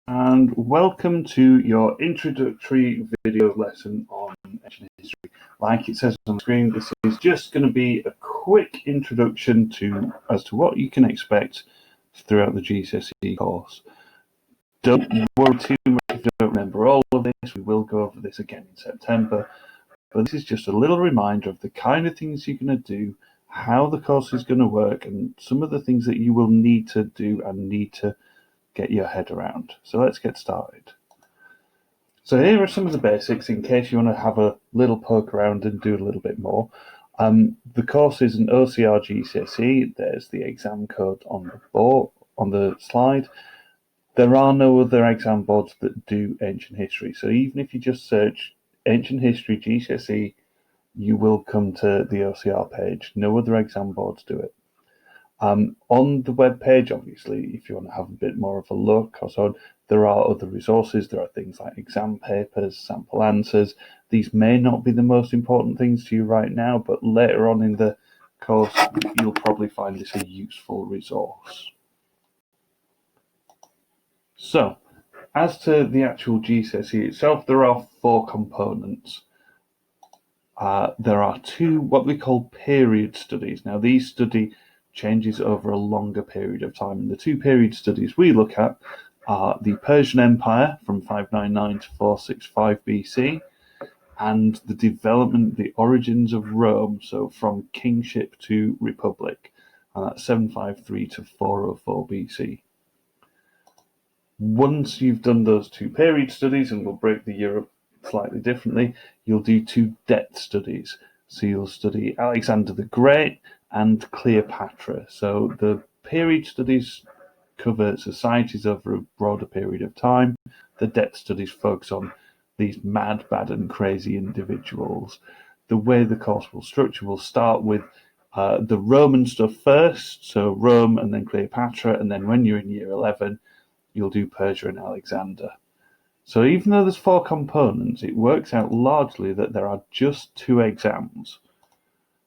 and welcome to your introductory video lesson on ancient history. Like it says on the screen, this is just going to be a quick introduction as to what you can expect throughout the GCSE course. Don't worry too much if you don't remember all of this. We will go over this again in September, but this is just a little reminder of the kind of things you're going to do, how the course is going to work, and some of the things that you will need to do and need to get your head around. So let's get started. So here are some of the basics in case you want to have a little poke around and do a little bit more. The course is an OCR GCSE. There's the exam code on the board, on the slide. There are no other exam boards that do ancient history. So even if you just search ancient history GCSE, you will come to the OCR page. No other exam boards do it. On the web page, obviously, if you want to have a bit more of a look or so on, there are other resources. There are things like exam papers, sample answers. These may not be the most important things to you right now, but later on in the course, you'll probably find this a useful resource. So, as to the actual GCSE itself, there are 4 components. There are 2 what we call period studies. Now, these study changes over a longer period of time. And the 2 period studies we look at are the Persian Empire from 599 to 465 BC and the development, the origins of Rome, so from kingship to republic, and that's 753 to 404 BC. Once you've done those 2 period studies, and we'll break the year up slightly differently, you'll do 2 depth studies. So you'll study Alexander the Great and Cleopatra. So the period studies cover societies over a broader period of time. The depth studies focus on these mad, bad and crazy individuals. The way the course will structure will start with the Roman stuff first, so Rome and then Cleopatra, and then when you're in year 11, you'll do Persia and Alexander. So even though there's 4 components, it works out largely that there are just 2 exams.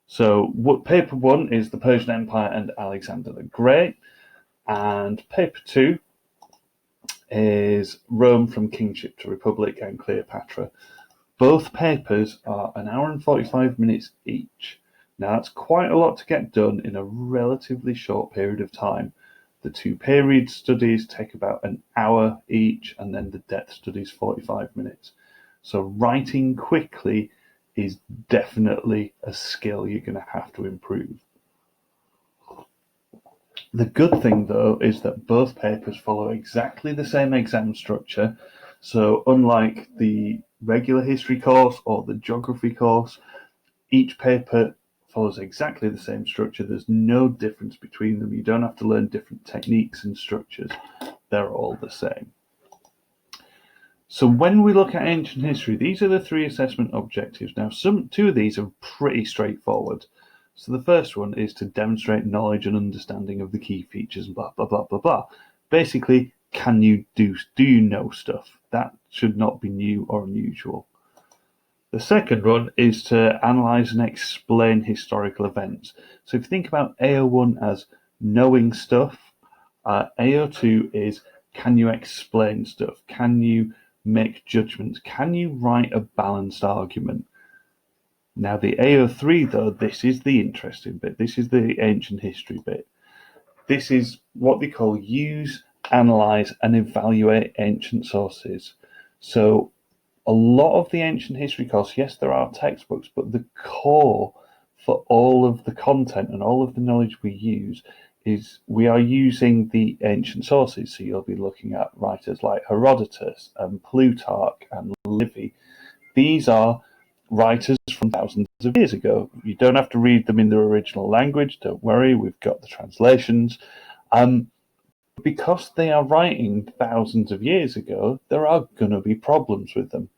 So paper 1 is the Persian Empire and Alexander the Great, and paper 2 is Rome from kingship to republic and Cleopatra. Both papers are 1 hour and 45 minutes each. Now that's quite a lot to get done in a relatively short period of time. The 2 period studies take about 1 hour each, and then the depth studies 45 minutes. So writing quickly is definitely a skill you're going to have to improve. The good thing, though, is that both papers follow exactly the same exam structure. So unlike the regular history course or the geography course, each paper follows exactly the same structure. There's no difference between them. You don't have to learn different techniques and structures. They're all the same. So when we look at ancient history, these are the 3 assessment objectives. Now, 2 of these are pretty straightforward. So the first one is to demonstrate knowledge and understanding of the key features, blah, blah, blah, blah, blah. Basically, do you know stuff? That should not be new or unusual. The second one is to analyse and explain historical events. So if you think about AO1 as knowing stuff, AO2 is can you explain stuff? Can you make judgments? Can you write a balanced argument? Now the AO3, though, this is the interesting bit. This is the ancient history bit. This is what they call use, analyse and evaluate ancient sources. So a lot of the ancient history course, yes, there are textbooks, but the core for all of the content and all of the knowledge we use is we are using the ancient sources. So you'll be looking at writers like Herodotus and Plutarch and Livy. These are writers from thousands of years ago. You don't have to read them in their original language. Don't worry, we've got the translations. Because they are writing thousands of years ago, there are going to be problems with them.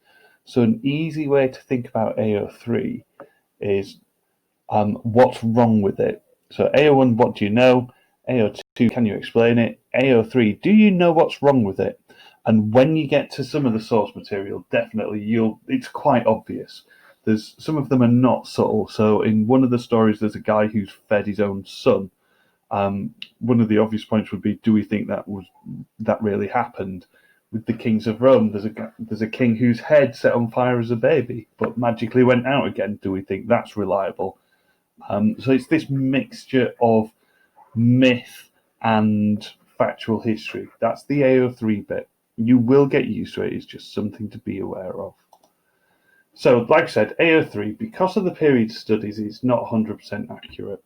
So an easy way to think about AO3 is what's wrong with it. So AO1, what do you know? AO2, can you explain it? AO3, do you know what's wrong with it? And when you get to some of the source material, definitely it's quite obvious. Some of them are not subtle. So in one of the stories, there's a guy who's fed his own son. One of the obvious points would be, do we think that really happened? with the kings of Rome. There's a king whose head set on fire as a baby, but magically went out again. Do we think that's reliable? So it's this mixture of myth and factual history. That's the AO3 bit. You will get used to it. It's just something to be aware of. So, like I said, AO3, because of the period studies, is not 100% accurate.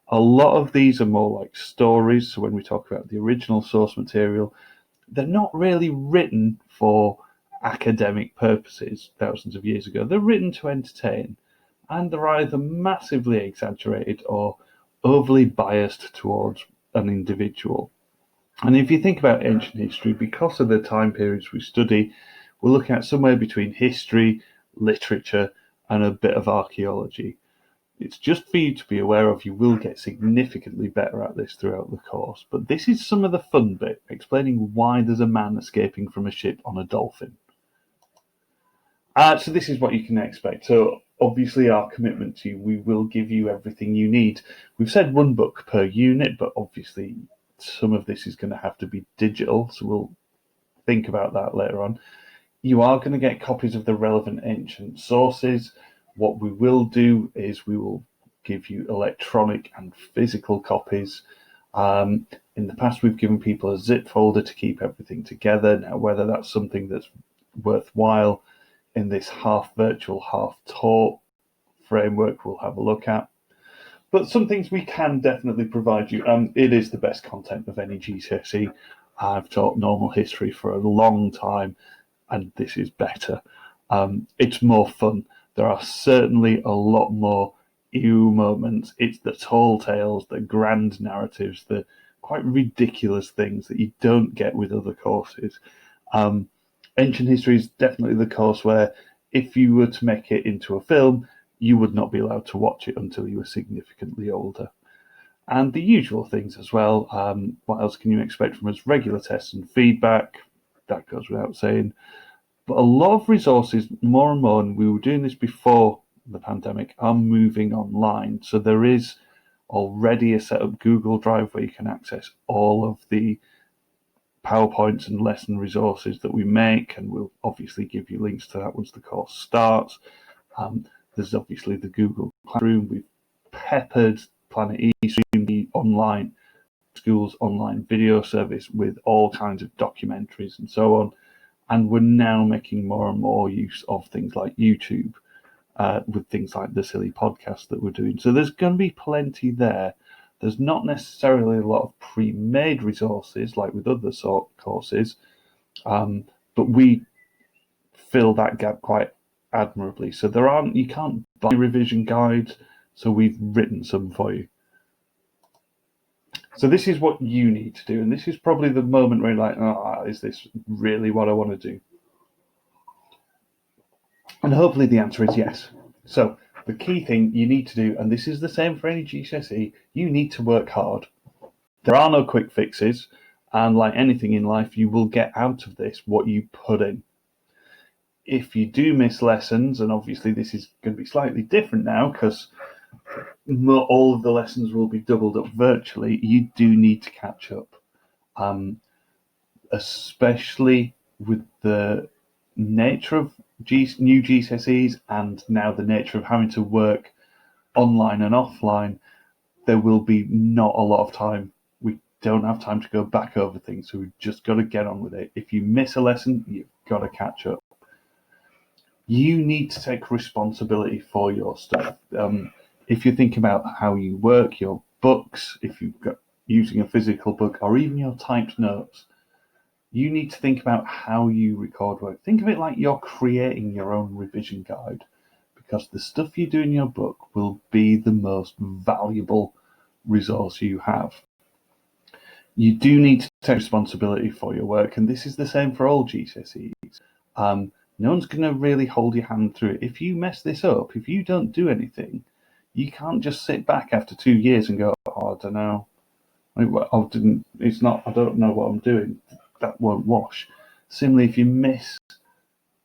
A lot of these are more like stories. So when we talk about the original source material, they're not really written for academic purposes thousands of years ago. They're written to entertain, and they're either massively exaggerated or overly biased towards an individual. And if you think about ancient history, because of the time periods we study, we're looking at somewhere between history, literature, and a bit of archaeology. It's just for you to be aware of. You will get significantly better at this throughout the course. But this is some of the fun bit, explaining why there's a man escaping from a ship on a dolphin. So this is what you can expect. So obviously our commitment to you, we will give you everything you need. We've said one book per unit, but obviously some of this is going to have to be digital. So we'll think about that later on. You are going to get copies of the relevant ancient sources. What we will do is we will give you electronic and physical copies. In the past, we've given people a zip folder to keep everything together. Now, whether that's something that's worthwhile in this half virtual, half taught framework, we'll have a look at. But some things we can definitely provide you. It is the best content of any GCSE. I've taught normal history for a long time, and this is better. It's more fun. There are certainly a lot more ew moments. It's the tall tales, the grand narratives, the quite ridiculous things that you don't get with other courses. Ancient history is definitely the course where if you were to make it into a film, you would not be allowed to watch it until you were significantly older. And the usual things as well. What else can you expect from us? Regular tests and feedback. That goes without saying. But a lot of resources, more and more, and we were doing this before the pandemic, are moving online. So there is already a set up Google Drive where you can access all of the PowerPoints and lesson resources that we make, and we'll obviously give you links to that once the course starts. There's obviously the Google Classroom. We've peppered Planet eStream, the online school's online video service, with all kinds of documentaries and so on. And we're now making more and more use of things like YouTube, with things like the silly podcast that we're doing. So there's going to be plenty there. There's not necessarily a lot of pre-made resources like with other sort of courses, but we fill that gap quite admirably. So you can't buy revision guides, so we've written some for you. So this is what you need to do, and this is probably the moment where you're like, is this really what I want to do? And hopefully the answer is yes. So the key thing you need to do, and this is the same for any GCSE, you need to work hard. There are no quick fixes, and like anything in life, you will get out of this what you put in. If you do miss lessons, and obviously this is going to be slightly different now because not all of the lessons will be doubled up virtually, you do need to catch up, especially with the nature of new GCSEs and now the nature of having to work online and offline. There will be not a lot of time. We don't have time to go back over things, so we've just got to get on with it. If you miss a lesson, you've got to catch up. You need to take responsibility for your stuff. If you think about how you work, your books, if you've got using a physical book, or even your typed notes, you need to think about how you record work. Think of it like you're creating your own revision guide, because the stuff you do in your book will be the most valuable resource you have. You do need to take responsibility for your work, and this is the same for all GCSEs. No one's going to really hold your hand through it. If you mess this up, if you don't do anything, you can't just sit back after 2 years and go, I don't know. I don't know what I'm doing. That won't wash. Similarly, if you miss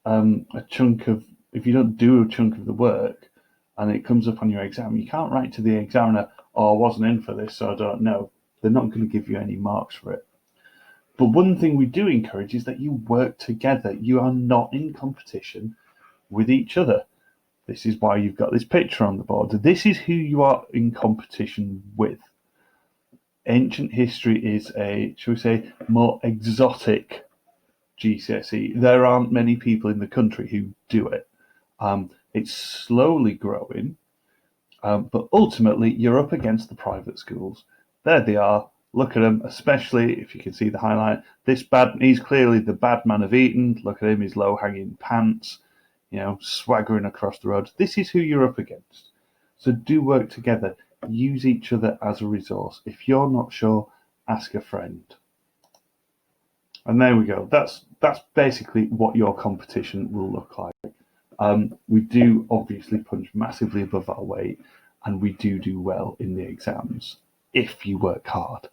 if you don't do a chunk of the work and it comes up on your exam, you can't write to the examiner, I wasn't in for this, so I don't know. They're not going to give you any marks for it. But one thing we do encourage is that you work together. You are not in competition with each other. This is why you've got this picture on the board. This is who you are in competition with. Ancient history is a, shall we say, more exotic GCSE. There aren't many people in the country who do it. It's slowly growing, but ultimately you're up against the private schools. There they are. Look at him, especially if you can see the highlight. He's clearly the bad man of Eton. Look at him, his low-hanging pants, swaggering across the road. This is who you're up against. So do work together. Use each other as a resource. If you're not sure, ask a friend. And there we go. That's basically what your competition will look like. We do obviously punch massively above our weight, and we do well in the exams if you work hard.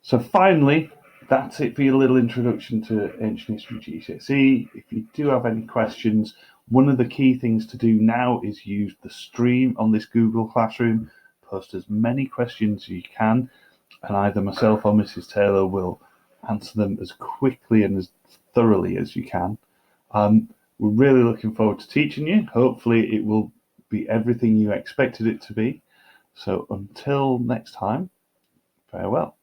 So finally, that's it for your little introduction to Ancient History GCSE. If you do have any questions, one of the key things to do now is use the stream on this Google Classroom. Post as many questions as you can, and either myself or Mrs. Taylor will answer them as quickly and as thoroughly as you can. We're really looking forward to teaching you. Hopefully it will be everything you expected it to be. So until next time, farewell.